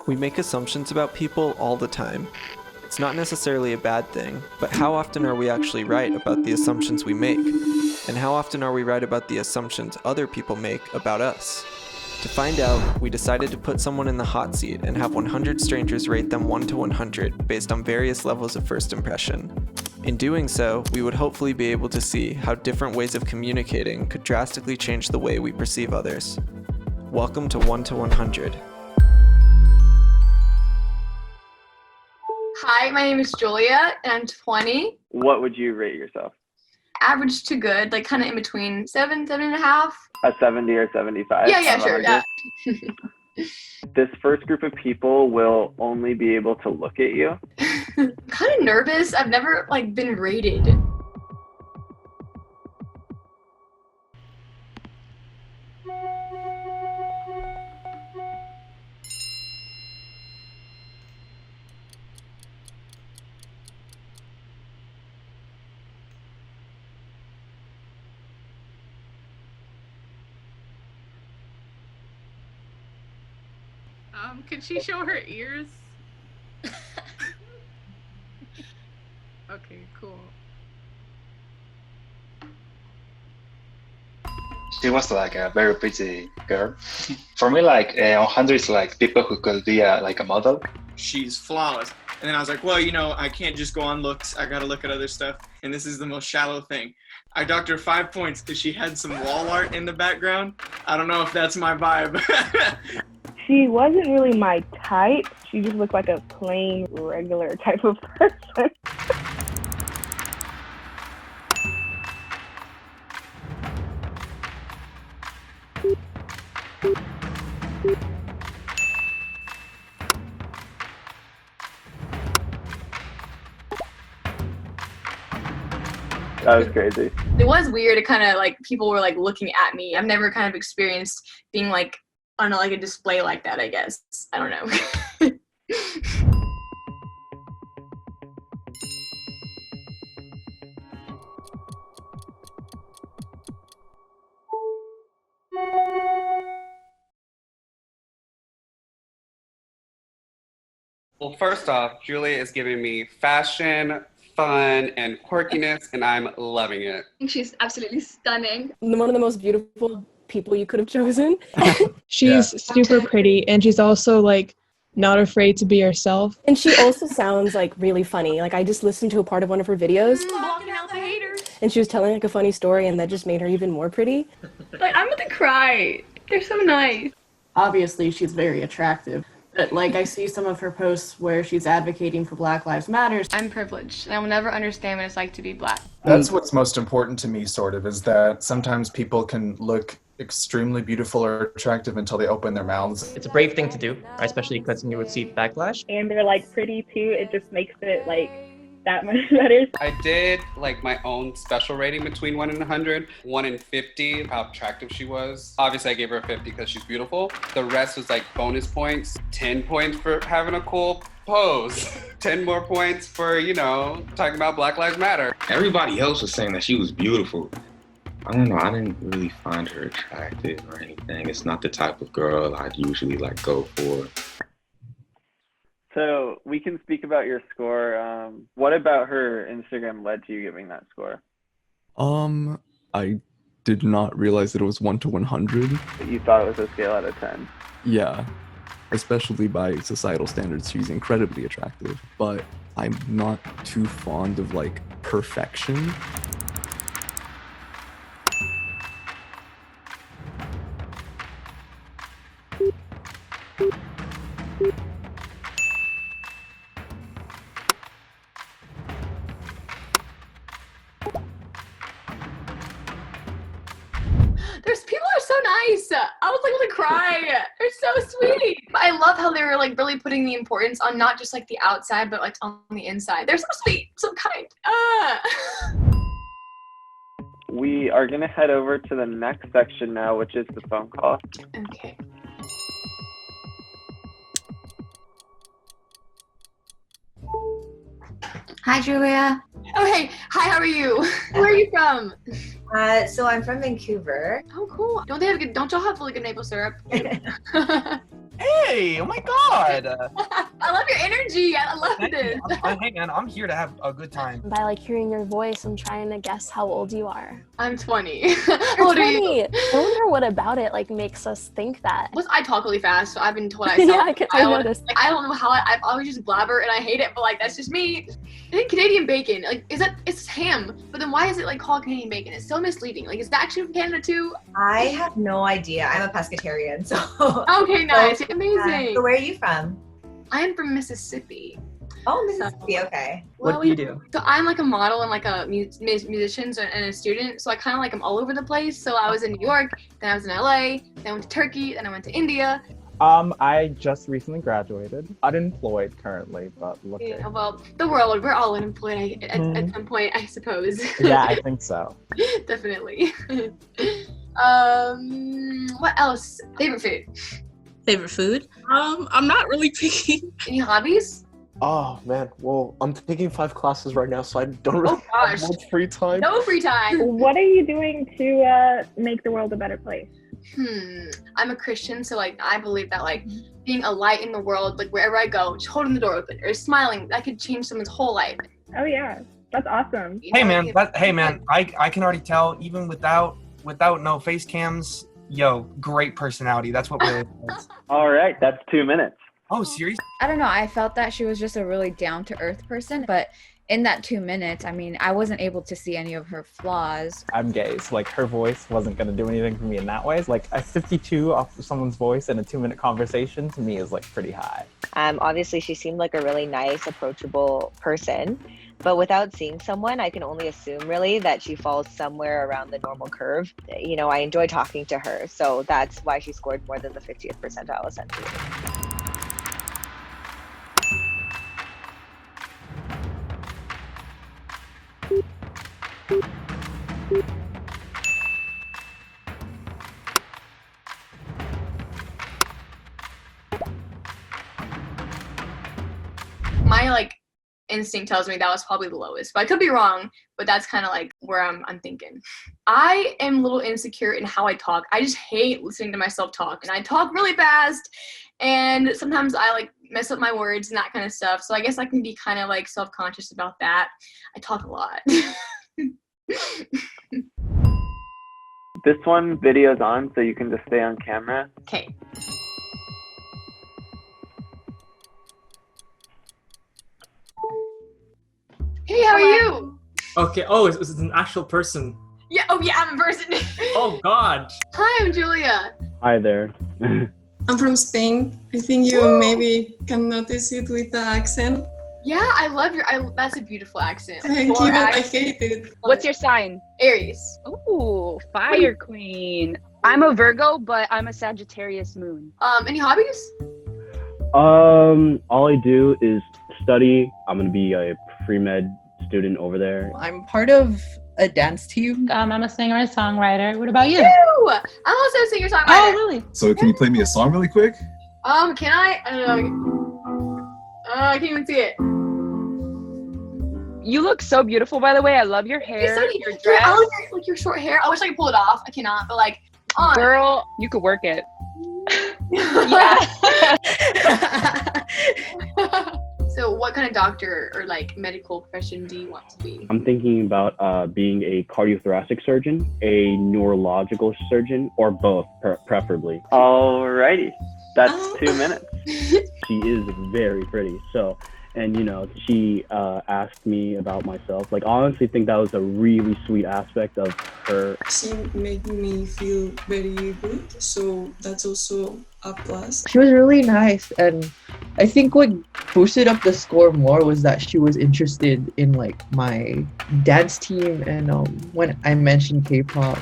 We make assumptions about people all the time. It's not necessarily a bad thing, but how often are we actually right about the assumptions we make? And how often are we right about the assumptions other people make about us? To find out, we decided to put someone in the hot seat and have 100 strangers rate them 1 to 100 based on various levels of first impression. In doing so, we would hopefully be able to see how different ways of communicating could drastically change the way we perceive others. Welcome to 1 to 100. Hi, my name is Julia, and I'm 20. What would you rate yourself? Average to good, like kind of in between 7.5. A 70 or 75? Yeah, sure, 100? yeah. This first group of people will only be able to look at you. I'm kind of nervous. I've never been rated. Could she show her ears? Okay, cool. She was like a very pretty girl. For me, 100 is like people who could be like a model. She's flawless. And then I was like, well, I can't just go on looks. I gotta look at other stuff. And this is the most shallow thing. I docked her 5 points because she had some wall art in the background. I don't know if that's my vibe. She wasn't really my type. She just looked like a plain, regular type of person. That was crazy. It was weird. It kind of people were looking at me. I've never kind of experienced being on a display like that, I guess. I don't know. Well, first off, Julia is giving me fashion, fun, and quirkiness, and I'm loving it. She's absolutely stunning. One of the most beautiful people you could have chosen. She's super pretty, and she's also not afraid to be herself. And she also sounds really funny. I just listened to a part of one of her videos. Blocking out the haters. And she was telling a funny story, and that just made her even more pretty. I'm gonna cry. They're so nice. Obviously, she's very attractive. But I see some of her posts where she's advocating for Black Lives Matter. I'm privileged, and I will never understand what it's like to be Black. That's what's most important to me, sort of, is that sometimes people can look extremely beautiful or attractive until they open their mouths. It's a brave thing to do, especially because you would see backlash. And they're pretty too. It just makes it that much better. I did my own special rating between 1 and 100. 1 and 50, how attractive she was. Obviously, I gave her a 50 because she's beautiful. The rest was bonus points. 10 points for having a cool pose. 10 more points for, talking about Black Lives Matter. Everybody else was saying that she was beautiful. I don't know, I didn't really find her attractive or anything. It's not the type of girl I'd usually go for. So we can speak about your score. What about her Instagram led to you giving that score? I did not realize that it was 1 to 100. You thought it was a scale out of 10? Yeah, especially by societal standards, she's incredibly attractive, but I'm not too fond of perfection. People are so nice. I was going to cry. They're so sweet. I love how they were really putting the importance on not just the outside, but on the inside. They're so sweet, so kind. We are going to head over to the next section now, which is the phone call. Okay. Hi, Julia. Oh, hey. Hi, how are you? Where are you from? So I'm from Vancouver. Oh, cool. Don't y'all have really good maple syrup? Hey, Hi! Oh my god! I love your energy. I love Thank this. you. Hey man, I'm here to have a good time. By like hearing your voice, I'm trying to guess how old you are. I'm 20. You're How old are 20. you? I wonder what about it like makes us think that. Plus, I talk really fast, so I've been told I Yeah, sound I noticed. Like, I don't know how I've always just blabber and I hate it, but like that's just me. I think Canadian bacon, like it's ham, but then why is it like called Canadian bacon? It's so misleading. Like is that actually from Canada too? I have no idea. I'm a pescatarian, so. Okay, nice. So, Amazing. so where are you from? I am from Mississippi. Oh, Mississippi. Okay. Well, What do you do? So I'm like a model and like a musician and a student. So I kind of like am all over the place. So I was in New York, then I was in LA, then I went to Turkey, then I went to India. I just recently graduated. Unemployed currently, but looking. Yeah, well, the world, we're all unemployed at some point, I suppose. Yeah, I think so. Definitely. What else? Favorite food? Favorite food? I'm not really picky. Any hobbies? Oh man, well, I'm taking 5 classes right now, so I don't really have gosh. much free time. No free time. What are you doing to make the world a better place? I'm a Christian, so like I believe that like being a light in the world, like wherever I go, just holding the door open or smiling, that could change someone's whole life. Oh yeah, that's awesome. Hey man, I can already tell even without no face cams. Yo, great personality. That's what we're. All right, that's 2 minutes. Oh, serious? I don't know. I felt that she was just a really down-to-earth person, but in that 2 minutes, I mean, I wasn't able to see any of her flaws. I'm gay, so like her voice wasn't gonna do anything for me in that way. Like a 52 off of someone's voice in a 2-minute conversation to me is like pretty high. Obviously she seemed like a really nice, approachable person, but without seeing someone, I can only assume really that she falls somewhere around the normal curve. You know, I enjoy talking to her, so that's why she scored more than the 50th percentile essentially. My like instinct tells me that was probably the lowest, but I could be wrong, but that's kind of like where I'm thinking. I am a little insecure in how I talk. I just hate listening to myself talk, and I talk really fast, and sometimes I like mess up my words and that kind of stuff. So I guess I can be kind of like self-conscious about that. I talk a lot. This one video's on, so you can just stay on camera. Okay. Hey, how are you? Okay. Oh, it's an actual person. Yeah. Oh, yeah. I'm a person. Oh God. Hi, I'm Julia. Hi there. I'm from Spain. I think you maybe can notice it with the accent. Yeah, I love your. That's a beautiful accent. Thank you. I hate it. What's your sign? Aries. Ooh, fire queen. I'm a Virgo, but I'm a Sagittarius moon. Any hobbies? All I do is study. I'm gonna be a pre-med student over there. I'm part of a dance team. I'm a singer and songwriter. What about you? Ew! I'm also a singer-songwriter. Oh, really? So can you play me a song really quick? Can I? I don't know. I can't even see it. You look so beautiful, by the way. I love your hair, your dress. I love your short hair. I wish I could pull it off. I cannot, but like, girl, you could work it. So what kind of doctor or like medical profession do you want to be? I'm thinking about being a cardiothoracic surgeon, a neurological surgeon, or both, preferably. Alrighty, that's 2 minutes. She is very pretty, so, and you know, she asked me about myself. Like, honestly, think that was a really sweet aspect of her. She made me feel very good, so that's also a plus. She was really nice, and I think what boosted up the score more was that she was interested in like my dance team and when I mentioned K-pop.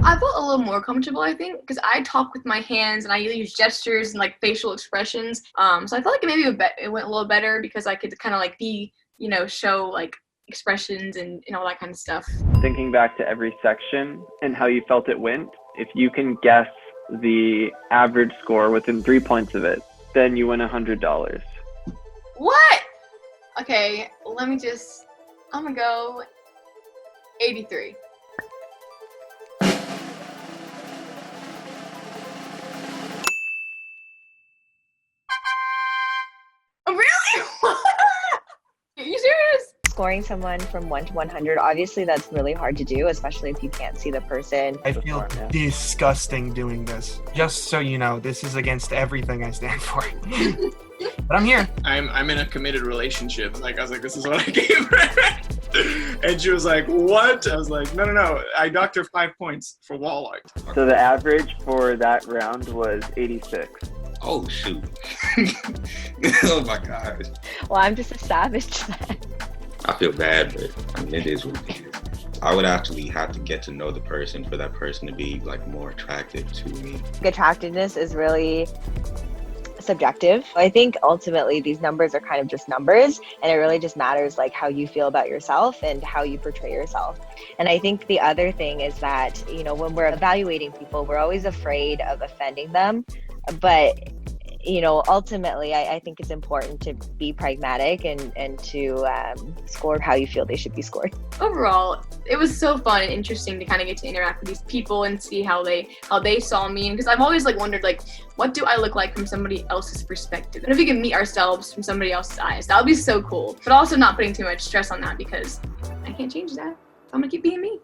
I felt a little more comfortable, I think, because I talk with my hands and I use gestures and like facial expressions. So I felt like maybe it went a little better because I could kind of like be, you know, show like expressions and all that kind of stuff. Thinking back to every section and how you felt it went, if you can guess the average score within 3 points of it, then you win $100. What? Okay, let me just. I'm gonna go 83. Oh, really? Are you serious? Scoring someone from 1 to 100, obviously that's really hard to do, especially if you can't see the person. I feel disgusting doing this. Just so you know, this is against everything I stand for. But I'm here. I'm in a committed relationship. Like I was like, this is what I gave her. And she was like, what? I was like, no. I docked her 5 points for wall art. So the average for that round was 86. Oh shoot. Oh my gosh. Well, I'm just a savage then. I feel bad, but I mean, it is what it is. I would actually have to get to know the person for that person to be like more attractive to me. Attractiveness is really subjective. I think ultimately these numbers are kind of just numbers, and it really just matters like how you feel about yourself and how you portray yourself. And I think the other thing is that, you know, when we're evaluating people, we're always afraid of offending them. But you know, ultimately, I think it's important to be pragmatic and to score how you feel they should be scored. Overall, it was so fun and interesting to kind of get to interact with these people and see how they saw me. Because I've always like wondered, like, what do I look like from somebody else's perspective? And if we can meet ourselves from somebody else's eyes, that would be so cool. But also not putting too much stress on that because I can't change that. I'm gonna keep being me.